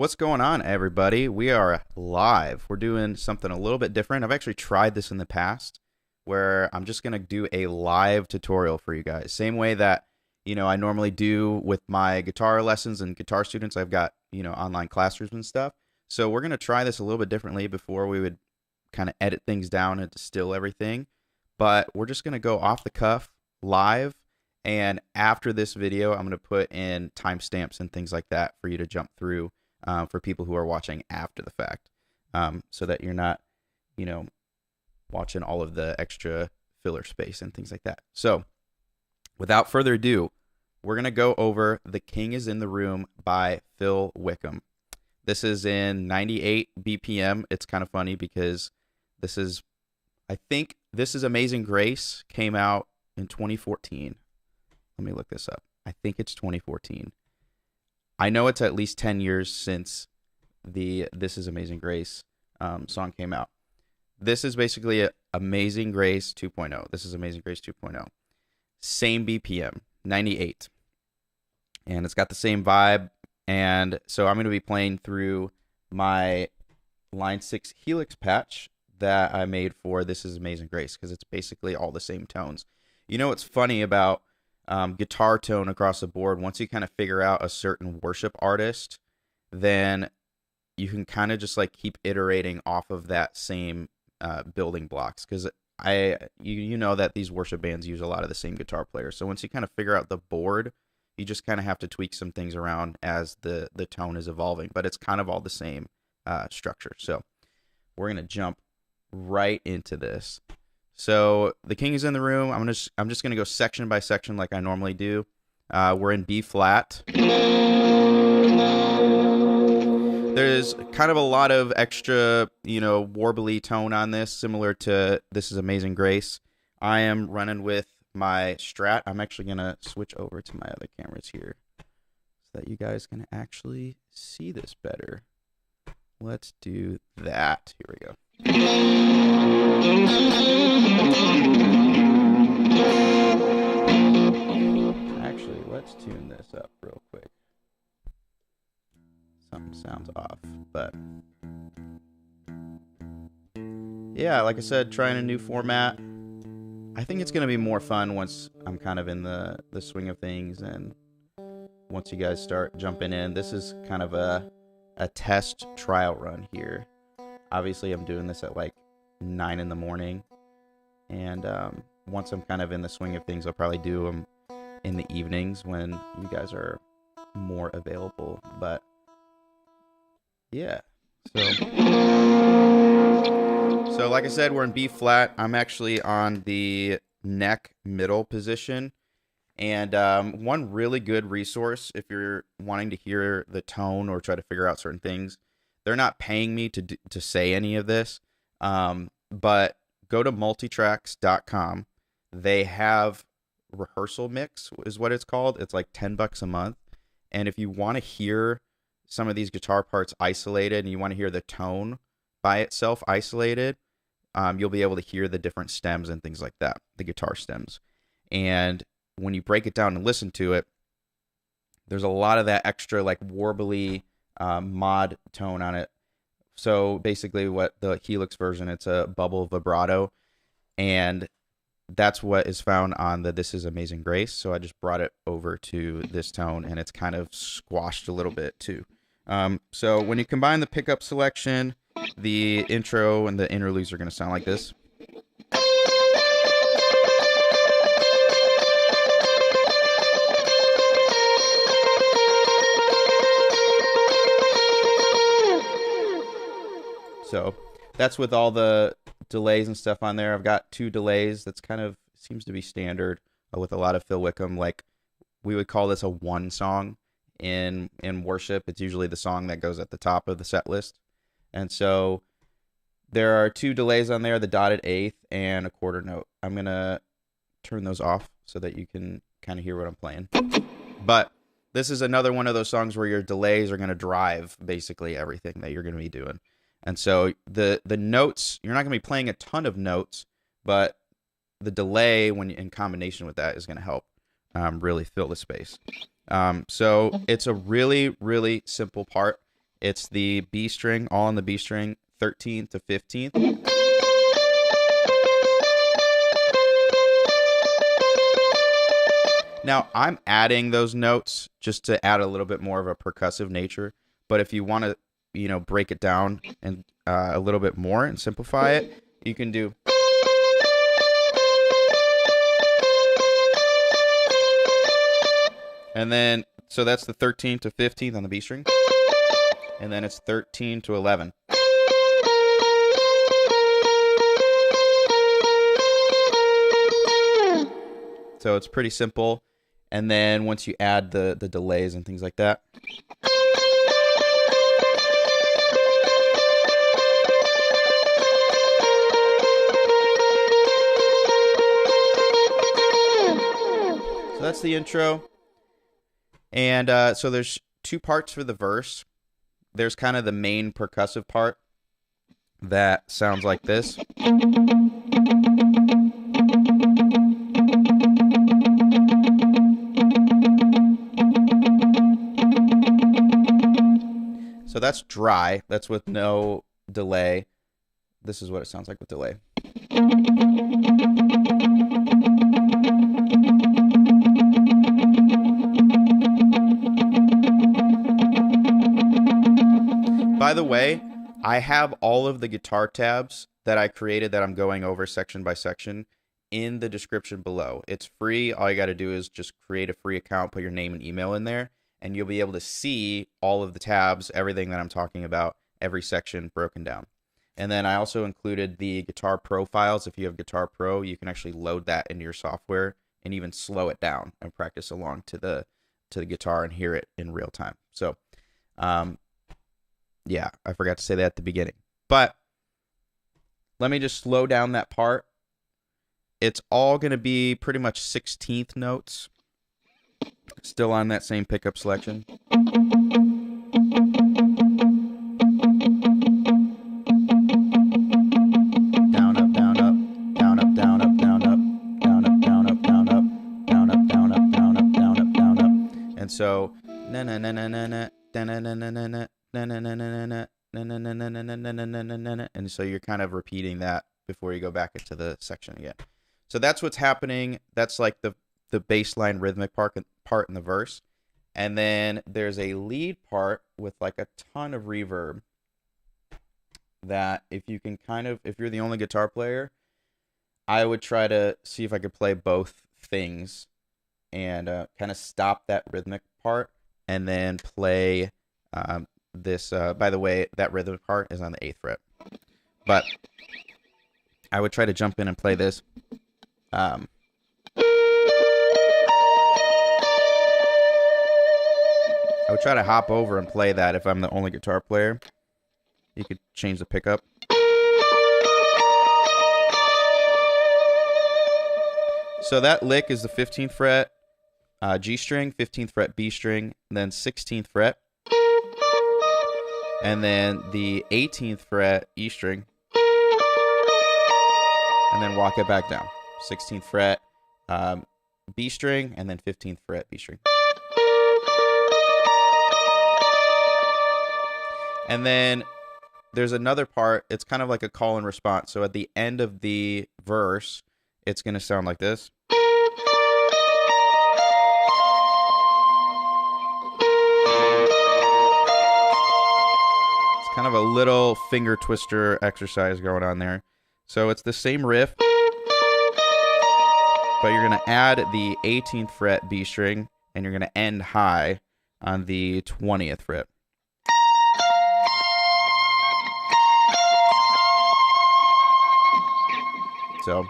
What's going on, everybody? We are live. We're doing something a little bit different. I've actually tried this in the past where I'm just going to do a live tutorial for you guys. Same way that, I normally do with my guitar lessons and guitar students. I've got, online classrooms and stuff. So we're going to try this a little bit differently. Before we would kind of edit things down and distill everything. But we're just going to go off the cuff live. And after this video, I'm going to put in timestamps and things like that for you to jump through. For people who are watching after the fact, so that you're not, watching all of the extra filler space and things like that. So, without further ado, we're going to go over The King is in the Room by Phil Wickham. This is in 98 BPM. It's kind of funny because I think This Is Amazing Grace came out in 2014. Let me look this up. I think it's 2014. I know it's at least 10 years since the This Is Amazing Grace song came out. This is basically Amazing Grace 2.0. This is Amazing Grace 2.0. Same BPM, 98. And it's got the same vibe. And so I'm going to be playing through my Line 6 Helix patch that I made for This Is Amazing Grace, because it's basically all the same tones. You know what's funny about guitar tone across the board? Once you kind of figure out a certain worship artist, then you can kind of just like keep iterating off of that same building blocks, because you know that these worship bands use a lot of the same guitar players. So once you kind of figure out the board, you just kind of have to tweak some things around as the tone is evolving, but it's kind of all the same structure. So we're gonna jump right into this. So The King is in the Room. I'm just gonna go section by section like I normally do. We're in B flat. There's kind of a lot of extra, warbly tone on this, similar to This Is Amazing Grace. I am running with my Strat. I'm actually gonna switch over to my other cameras here so that you guys can actually see this better. Let's do that. Here we go. Actually, let's tune this up real quick. Something sounds off, but yeah, like I said, trying a new format. I think it's going to be more fun once I'm kind of in the swing of things, and once you guys start jumping in. This is kind of a test trial run here. Obviously, I'm doing this at like 9 in the morning, and once I'm kind of in the swing of things, I'll probably do them in the evenings when you guys are more available. But yeah, so like I said, we're in B flat. I'm actually on the neck middle position, and one really good resource if you're wanting to hear the tone or try to figure out certain things. They're not paying me to say any of this, but go to multitracks.com. They have rehearsal mix is what it's called. It's like $10 a month. And if you want to hear some of these guitar parts isolated and you want to hear the tone by itself isolated, you'll be able to hear the different stems and things like that, the guitar stems. And when you break it down and listen to it, there's a lot of that extra like warbly mod tone on it. So basically what the Helix version, it's a bubble vibrato, and that's what is found on the This Is Amazing Grace. So I just brought it over to this tone, and it's kind of squashed a little bit too. So when you combine the pickup selection, the intro and the interludes are going to sound like this. So that's with all the delays and stuff on there. I've got 2 delays. That's kind of seems to be standard with a lot of Phil Wickham. Like, we would call this a 1 song in worship. It's usually the song that goes at the top of the set list. And so there are 2 delays on there, the dotted eighth and a quarter note. I'm going to turn those off so that you can kind of hear what I'm playing. But this is another one of those songs where your delays are going to drive basically everything that you're going to be doing. And so the notes, you're not going to be playing a ton of notes, but the delay when in combination with that is going to help really fill the space. So it's a really, really simple part. It's the B string, all on the B string, 13th to 15th. Now, I'm adding those notes just to add a little bit more of a percussive nature. But if you want to, you know, break it down and a little bit more and simplify it, you can do. And then, so that's the 13th to 15th on the B string. And then it's 13 to 11. So it's pretty simple. And then once you add the delays and things like that. So that's the intro. And so there's two parts for the verse. There's kind of the main percussive part that sounds like this. So that's dry. That's with no delay. This is what it sounds like with delay. By the way, I have all of the guitar tabs that I created that I'm going over section by section in the description below. It's free. All you got to do is just create a free account, put your name and email in there, and you'll be able to see all of the tabs, everything that I'm talking about, every section broken down. And then I also included the Guitar Pro files. If you have Guitar Pro, you can actually load that into your software and even slow it down and practice along to the guitar and hear it in real time. So, yeah, I forgot to say that at the beginning. But let me just slow down that part. It's all going to be pretty much 16th notes. Still on that same pickup selection. Down, up, down, up, down, up, down, up, down, up, down, up, down, up, down, up, down, up, down, up, down, up, down, up, down, up. And so, na na na na na na na na na na na. And so you're kind of repeating that before you go back into the section again. So that's what's happening. That's like the baseline rhythmic part in the verse. And then there's a lead part with like a ton of reverb that if you can if you're the only guitar player, I would try to see if I could play both things and kind of stop that rhythmic part and then play this. By the way, that rhythmic part is on the 8th fret, but I would try to jump in and play this. I would try to hop over and play that if I'm the only guitar player. You could change the pickup. So that lick is the 15th fret G string, 15th fret B string, then 16th fret, and then the 18th fret E string, and then walk it back down. 16th fret B string, and then 15th fret B string. And then there's another part. It's kind of like a call and response. So at the end of the verse, it's going to sound like this. It's kind of a little finger twister exercise going on there. So it's the same riff, but you're going to add the 18th fret B string, and you're going to end high on the 20th fret. So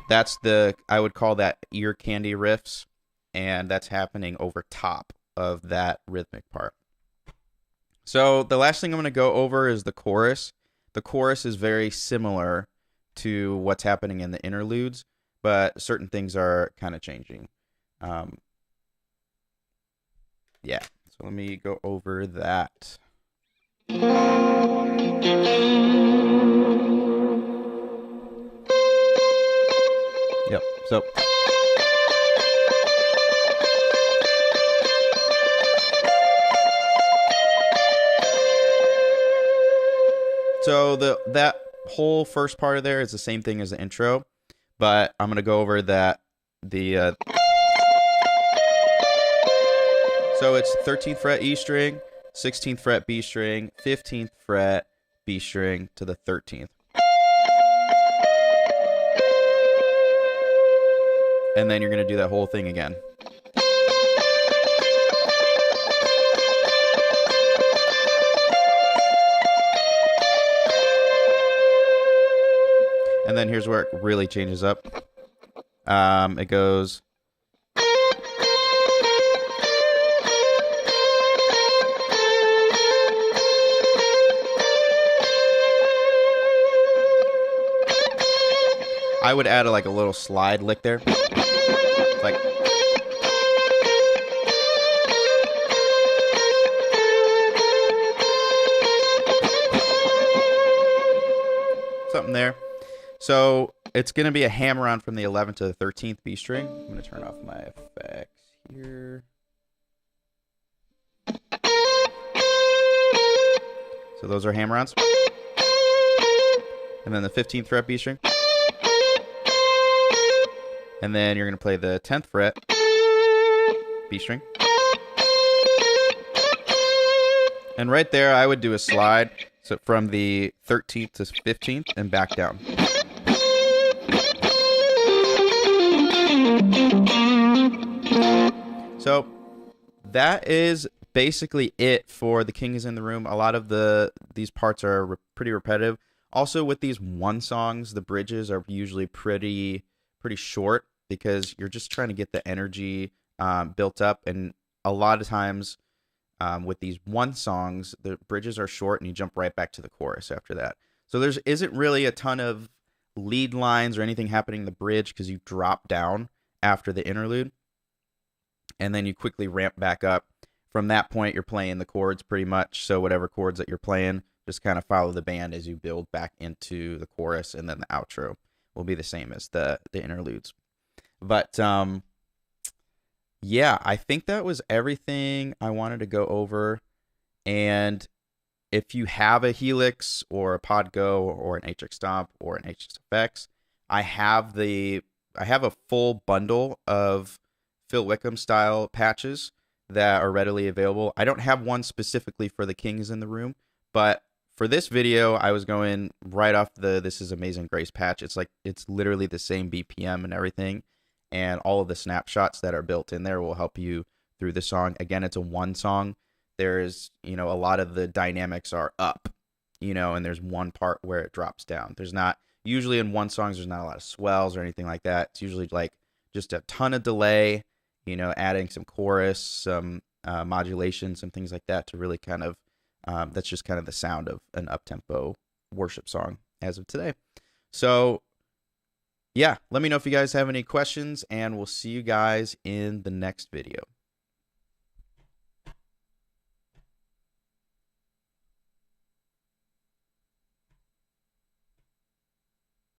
that's I would call that ear candy riffs, and that's happening over top of that rhythmic part. So the last thing I'm going to go over is the chorus. The chorus is very similar to what's happening in the interludes, but certain things are kind of changing. Yeah, so let me go over that. Yep, so So that whole first part of there is the same thing as the intro, but I'm gonna go over that so it's 13th fret E string, 16th fret B string, 15th fret B string to the 13th. And then you're going to do that whole thing again. And then here's where it really changes up. It goes... I would add like a little slide lick there. Like... something there. So it's going to be a hammer on from the 11th to the 13th B string. I'm going to turn off my effects here. So those are hammer-ons. And then the 15th fret B string. And then you're going to play the 10th fret B string. And right there, I would do a slide so from the 13th to 15th and back down. So that is basically it for The King is in the Room. A lot of these parts are pretty repetitive. Also, with these one songs, the bridges are usually pretty short because you're just trying to get the energy built up. And a lot of times with these one songs, the bridges are short and you jump right back to the chorus after that. So there isn't really a ton of lead lines or anything happening in the bridge because you drop down after the interlude. And then you quickly ramp back up. From that point, you're playing the chords pretty much. So whatever chords that you're playing, just kind of follow the band as you build back into the chorus, and then the outro will be the same as the interludes. But yeah, I think that was everything I wanted to go over. And if you have a Helix or a Podgo or an HX Stomp or an HX Effects, I have a full bundle of Phil Wickham style patches that are readily available. I don't have one specifically for The King is in the Room, but for this video, I was going right off the This Is Amazing Grace patch. It's literally the same BPM and everything, and all of the snapshots that are built in there will help you through the song. Again, it's a one song. There's, a lot of the dynamics are up, and there's one part where it drops down. There's not, usually in one song, there's not a lot of swells or anything like that. It's usually like just a ton of delay, adding some chorus, some modulation, some things like that to really kind of, that's just kind of the sound of an up-tempo worship song as of today. So, yeah, let me know if you guys have any questions, and we'll see you guys in the next video.